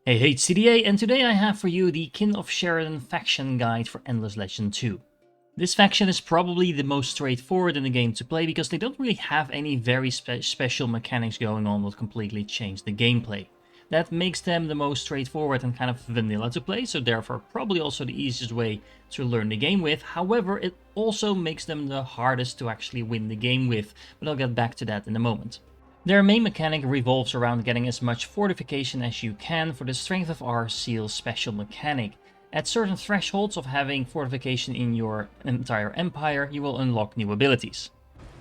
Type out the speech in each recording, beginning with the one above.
Hey CDA, and today I have for you the Kin of Sheredyn faction guide for Endless Legend 2. This faction is probably the most straightforward in the game to play because they don't really have any very special mechanics going on that completely change the gameplay. That makes them the most straightforward and kind of vanilla to play, so therefore probably also the easiest way to learn the game with. However, it also makes them the hardest to actually win the game with, but I'll get back to that in a moment. Their main mechanic revolves around getting as much fortification as you can for the Strength of Our Seal special mechanic. At certain thresholds of having fortification in your entire empire, you will unlock new abilities.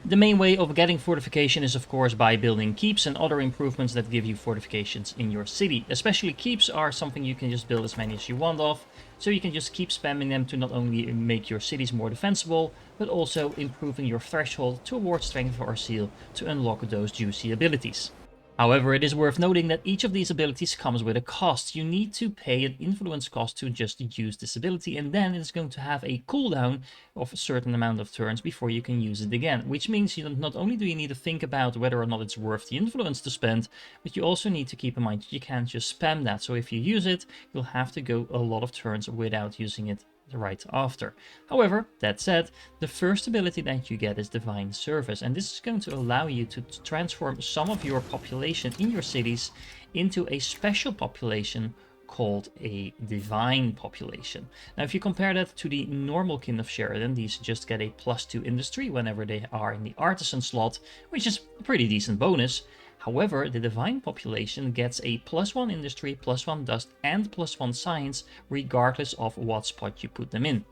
The main way of getting fortification is of course by building keeps and other improvements that give you fortifications in your city. Especially keeps are something you can just build as many as you want of, so you can just keep spamming them to not only make your cities more defensible, but also improving your threshold towards Strength of Our Seal to unlock those juicy abilities. However, it is worth noting that each of these abilities comes with a cost. You need to pay an influence cost to just use this ability, and then it's going to have a cooldown of a certain amount of turns before you can use it again. Which means not only do you need to think about whether or not it's worth the influence to spend, but you also need to keep in mind that you can't just spam that. So if you use it, you'll have to go a lot of turns without using it right after. However, that said, the first ability that you get is Divine Service, and this is going to allow you to transform some of your population in your cities into a special population called a divine population. Now if you compare that to the normal Kin of Sheredyn, these just get a +2 industry whenever they are in the artisan slot, which is a pretty decent bonus. However, the divine population gets a +1 industry, +1 dust, and +1 science, regardless of what spot you put them in.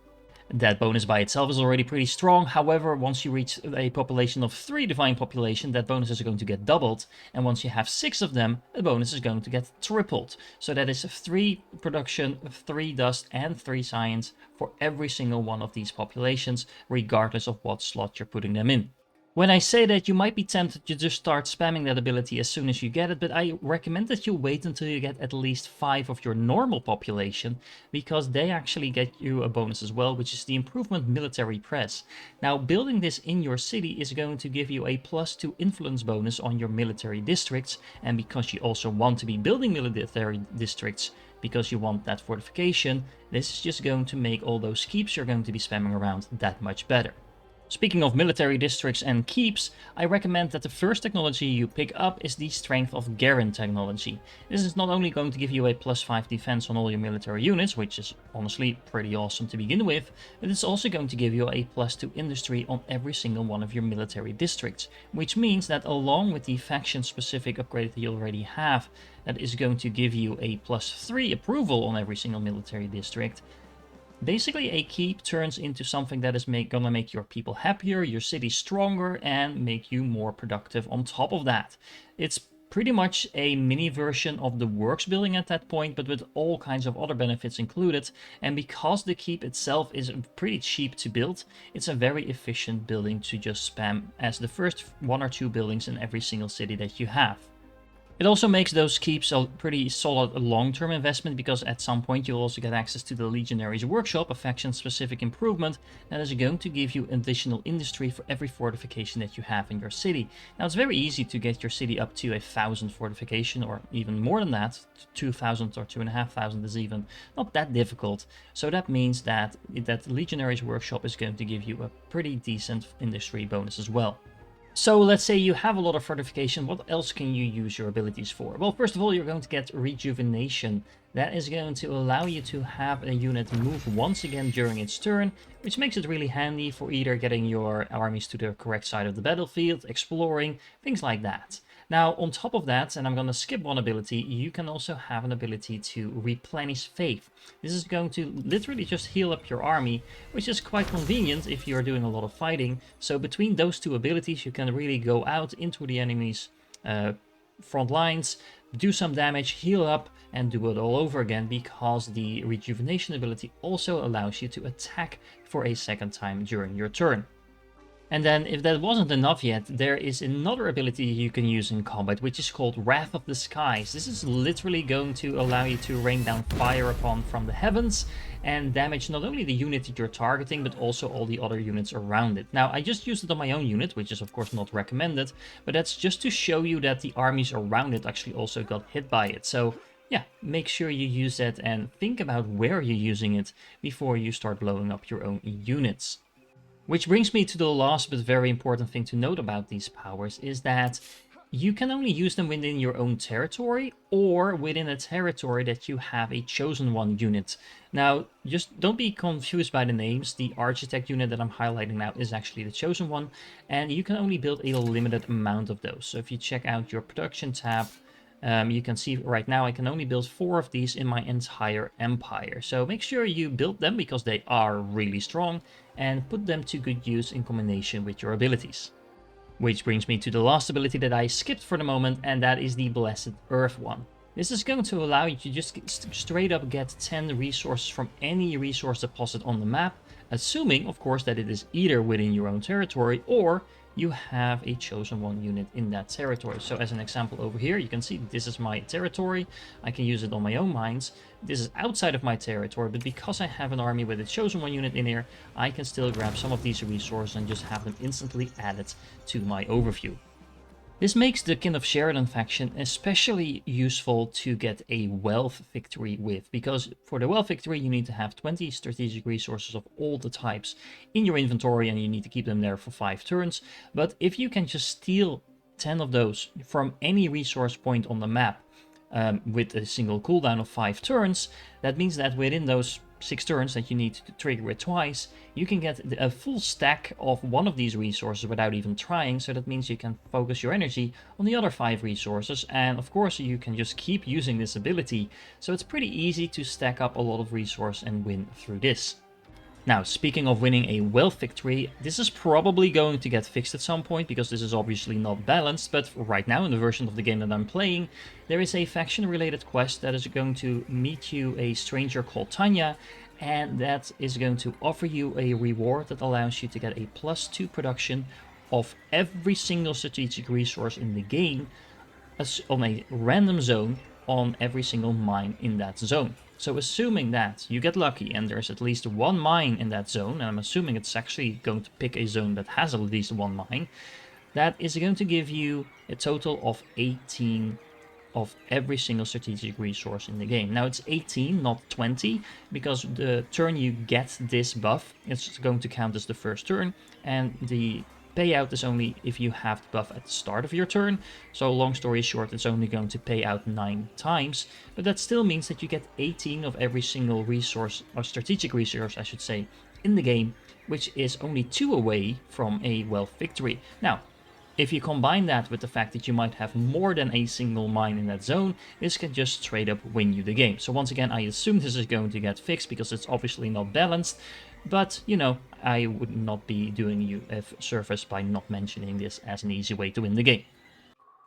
That bonus by itself is already pretty strong. However, once you reach a population of 3 divine population, that bonus is going to get doubled. And once you have 6 of them, the bonus is going to get tripled. So that is 3 production, 3 dust, and 3 science for every single one of these populations, regardless of what slot you're putting them in. When I say that, you might be tempted to just start spamming that ability as soon as you get it, but I recommend that you wait until you get at least 5 of your normal population, because they actually get you a bonus as well, which is the improvement military press. Now, building this in your city is going to give you a +2 influence bonus on your military districts, and because you also want to be building military districts, because you want that fortification, this is just going to make all those keeps you're going to be spamming around that much better. Speaking of military districts and keeps, I recommend that the first technology you pick up is the Strength of Garen technology. This is not only going to give you a +5 defense on all your military units, which is honestly pretty awesome to begin with, but it's also going to give you a +2 industry on every single one of your military districts, which means that along with the faction specific upgrade that you already have, that is going to give you a +3 approval on every single military district. Basically, a keep turns into something that is gonna make your people happier, your city stronger, and make you more productive on top of that. It's pretty much a mini version of the works building at that point, but with all kinds of other benefits included. And because the keep itself is pretty cheap to build, it's a very efficient building to just spam as the first 1 or 2 buildings in every single city that you have. It also makes those keeps a pretty solid long-term investment, because at some point you'll also get access to the Legionaries Workshop, a faction-specific improvement that is going to give you additional industry for every fortification that you have in your city. Now, it's very easy to get your city up to 1,000 fortification, or even more than that. 2,000 or 2,500 is even not that difficult. So that means that Legionaries Workshop is going to give you a pretty decent industry bonus as well. So let's say you have a lot of fortification, what else can you use your abilities for? Well, first of all, you're going to get rejuvenation. That is going to allow you to have a unit move once again during its turn, which makes it really handy for either getting your armies to the correct side of the battlefield, exploring, things like that. Now, on top of that, and I'm going to skip one ability, you can also have an ability to replenish faith. This is going to literally just heal up your army, which is quite convenient if you're doing a lot of fighting. So between those 2 abilities, you can really go out into the enemy's front lines, do some damage, heal up, and do it all over again, because the rejuvenation ability also allows you to attack for a second time during your turn. And then, if that wasn't enough yet, there is another ability you can use in combat, which is called Wrath of the Skies. This is literally going to allow you to rain down fire from the heavens and damage not only the unit that you're targeting, but also all the other units around it. Now, I just used it on my own unit, which is of course not recommended, but that's just to show you that the armies around it actually also got hit by it. So yeah, make sure you use that and think about where you're using it before you start blowing up your own units. Which brings me to the last but very important thing to note about these powers is that you can only use them within your own territory or within a territory that you have a chosen one unit. Now, just don't be confused by the names. The architect unit that I'm highlighting now is actually the chosen one, and you can only build a limited amount of those. So if you check out your production tab, you can see right now I can only build 4 of these in my entire empire. So make sure you build them because they are really strong and put them to good use in combination with your abilities. Which brings me to the last ability that I skipped for the moment, and that is the Blessed Earth one. This is going to allow you to just straight up get 10 resources from any resource deposit on the map, assuming, of course, that it is either within your own territory or you have a chosen one unit in that territory. So as an example over here, you can see this is my territory. I can use it on my own mines. This is outside of my territory, but because I have an army with a chosen one unit in here, I can still grab some of these resources and just have them instantly added to my overview. This makes the Kin of Sheredyn faction especially useful to get a wealth victory with, because for the wealth victory you need to have 20 strategic resources of all the types in your inventory and you need to keep them there for 5 turns. But if you can just steal 10 of those from any resource point on the map with a single cooldown of 5 turns, that means that within those 6 turns that you need to trigger it twice, you can get a full stack of one of these resources without even trying, so that means you can focus your energy on the other 5 resources, and of course you can just keep using this ability, so it's pretty easy to stack up a lot of resource and win through this. Now, speaking of winning a wealth victory, this is probably going to get fixed at some point because this is obviously not balanced, but right now in the version of the game that I'm playing, there is a faction-related quest that is going to meet you a stranger called Tanya, and that is going to offer you a reward that allows you to get a +2 production of every single strategic resource in the game on a random zone on every single mine in that zone. So assuming that you get lucky and there's at least 1 mine in that zone, and I'm assuming it's actually going to pick a zone that has at least 1 mine, that is going to give you a total of 18 of every single strategic resource in the game. Now it's 18, not 20, because the turn you get this buff, it's going to count as the first turn, and the payout is only if you have the buff at the start of your turn. So long story short, it's only going to pay out 9 times, but that still means that you get 18 of every single resource, or strategic resource I should say, in the game, which is only 2 away from a wealth victory. Now, if you combine that with the fact that you might have more than a single mine in that zone, this can just straight up win you the game. So once again, I assume this is going to get fixed because it's obviously not balanced, but you know, I would not be doing you a service by not mentioning this as an easy way to win the game.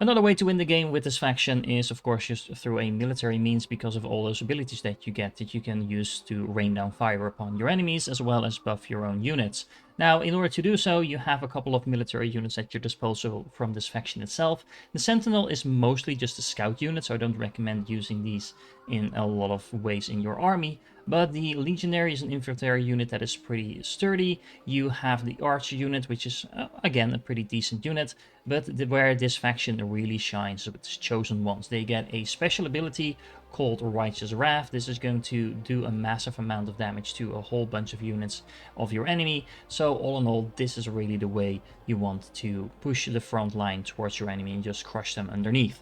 Another way to win the game with this faction is of course just through a military means, because of all those abilities that you get that you can use to rain down fire upon your enemies as well as buff your own units. Now, in order to do so, you have a couple of military units at your disposal from this faction itself. The Sentinel is mostly just a scout unit, so I don't recommend using these in a lot of ways in your army. But the Legionary is an infantry unit that is pretty sturdy. You have the Archer unit, which is, again, a pretty decent unit. But where this faction really shines with its chosen ones, they get a special ability called Righteous Wrath. This is going to do a massive amount of damage to a whole bunch of units of your enemy. So all in all, this is really the way you want to push the front line towards your enemy and just crush them underneath.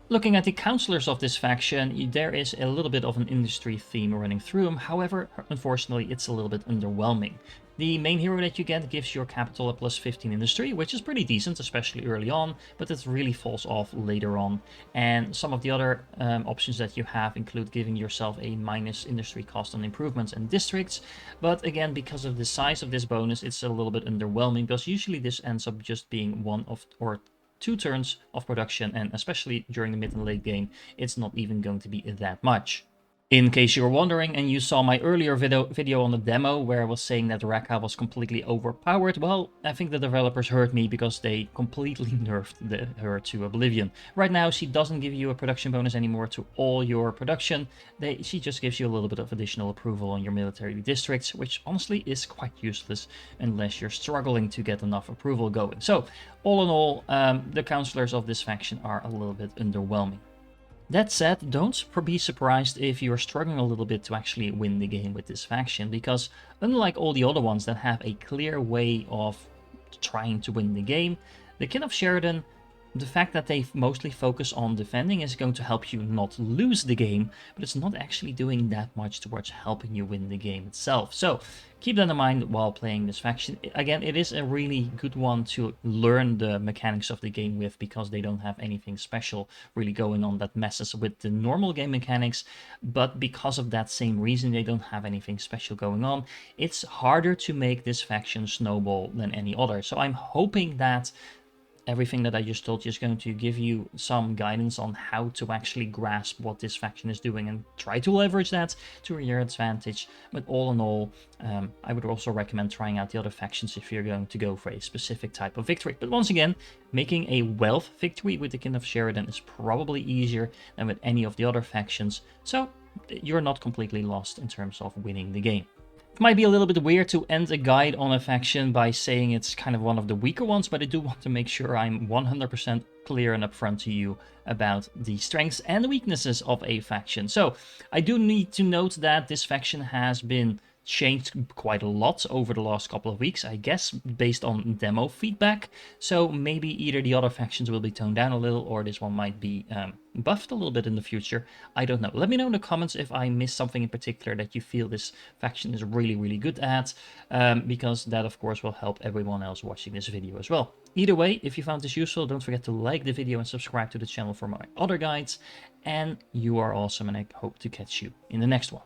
Looking at the counselors of this faction, there is a little bit of an industry theme running through them. However, unfortunately, it's a little bit underwhelming. The main hero that you get gives your capital a +15 industry, which is pretty decent, especially early on, but it really falls off later on. And some of the other options that you have include giving yourself a minus industry cost on improvements and districts. But again, because of the size of this bonus, it's a little bit underwhelming, because usually this ends up just being 1 or 2 turns of production, and especially during the mid and late game, it's not even going to be that much. In case you were wondering and you saw my earlier video on the demo where I was saying that Raqqa was completely overpowered, well, I think the developers heard me because they completely nerfed her to oblivion. Right now, she doesn't give you a production bonus anymore to all your production. She just gives you a little bit of additional approval on your military districts, which honestly is quite useless unless you're struggling to get enough approval going. So, all in all, the counselors of this faction are a little bit underwhelming. That said, don't be surprised if you're struggling a little bit to actually win the game with this faction, because unlike all the other ones that have a clear way of trying to win the game, the Kin of Sheredyn, the fact that they mostly focus on defending is going to help you not lose the game, but it's not actually doing that much towards helping you win the game itself. So keep that in mind while playing this faction. Again, it is a really good one to learn the mechanics of the game with, because they don't have anything special really going on that messes with the normal game mechanics, but because of that same reason they don't have anything special going on, it's harder to make this faction snowball than any other. So I'm hoping that everything that I just told you is going to give you some guidance on how to actually grasp what this faction is doing and try to leverage that to your advantage. But all in all, I would also recommend trying out the other factions if you're going to go for a specific type of victory. But once again, making a wealth victory with the Kin of Sheredyn is probably easier than with any of the other factions, so you're not completely lost in terms of winning the game. It might be a little bit weird to end a guide on a faction by saying it's kind of one of the weaker ones, but I do want to make sure I'm 100% clear and upfront to you about the strengths and the weaknesses of a faction. So I do need to note that this faction has been changed quite a lot over the last couple of weeks, I guess, based on demo feedback. So maybe either the other factions will be toned down a little, or this one might be buffed a little bit in the future. I don't know. Let me know in the comments if I missed something in particular that you feel this faction is really, really good at, because that, of course, will help everyone else watching this video as well. Either way, if you found this useful, don't forget to like the video and subscribe to the channel for my other guides. And you are awesome, and I hope to catch you in the next one.